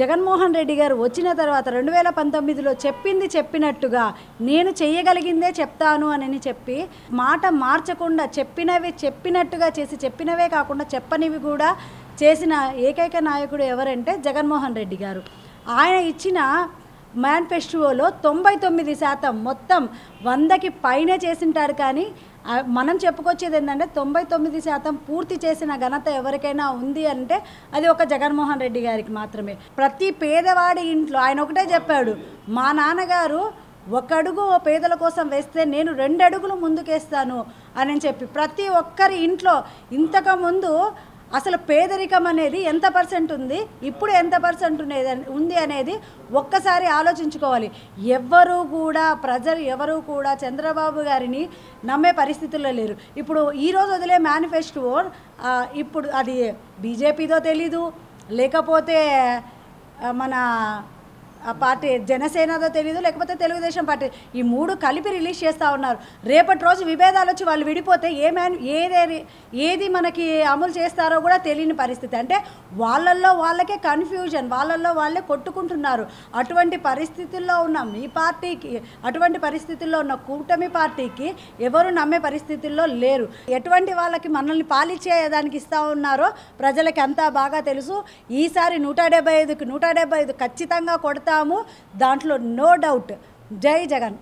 జగన్మోహన్ రెడ్డి గారు వచ్చిన తర్వాత 2019లో చెప్పింది చెప్పినట్టుగా నేను చేయగలిగిందే చెప్తాను అని చెప్పి మాట మార్చకుండా చెప్పినవి చెప్పినట్టుగా చేసి చెప్పినవే కాకుండా చెప్పనివి కూడా చేసిన ఏకైక నాయకుడు ఎవరంటే జగన్మోహన్ రెడ్డి గారు. ఆయన ఇచ్చిన మేనిఫెస్టోలో 99% మొత్తం 100కి పైనే చేసింటారు. కానీ మనం చెప్పుకొచ్చేది ఏంటంటే 99% పూర్తి చేసిన ఘనత ఎవరికైనా ఉంది అంటే అది ఒక జగన్మోహన్ రెడ్డి గారికి మాత్రమే. ప్రతి పేదవాడి ఇంట్లో ఆయన ఒకటే చెప్పాడు, మా నాన్నగారు ఒక అడుగు పేదల కోసం వేస్తే నేను 2 అడుగులు ముందుకేస్తాను అని చెప్పి ప్రతి ఒక్కరి ఇంట్లో ఇంతకుముందు అసలు పేదరికం అనేది ఎంత పర్సెంట్ ఉంది, ఇప్పుడు ఎంత పర్సెంట్ ఉంది అనేది ఒక్కసారి ఆలోచించుకోవాలి. ప్రజలు ఎవరు కూడా చంద్రబాబు గారిని నమ్మే పరిస్థితుల్లో లేరు. ఇప్పుడు ఈరోజు వదిలే మేనిఫెస్టో ఇప్పుడు అది బీజేపీదో తెలీదు, లేకపోతే మన పార్టీ జనసేనదో తెలీదు, లేకపోతే తెలుగుదేశం పార్టీ, ఈ 3 కలిపి రిలీజ్ చేస్తూ ఉన్నారు. రేపటి రోజు విభేదాలు వచ్చి వాళ్ళు విడిపోతే ఏది మనకి అమలు చేస్తారో కూడా తెలియని పరిస్థితి. అంటే వాళ్ళకే కన్ఫ్యూజన్, వాళ్ళే కొట్టుకుంటున్నారు. అటువంటి పరిస్థితుల్లో ఉన్న మీ పార్టీకి, అటువంటి పరిస్థితుల్లో ఉన్న కూటమి పార్టీకి ఎవరు నమ్మే పరిస్థితుల్లో లేరు. ఎటువంటి వాళ్ళకి మనల్ని పాలిచ్చేదానికి ఇస్తూ ఉన్నారో ప్రజలకి అంతా బాగా తెలుసు. ఈసారి 175కి 175 ఖచ్చితంగా కొడతాము, దాంట్లో నో డౌట్. జై జగన్.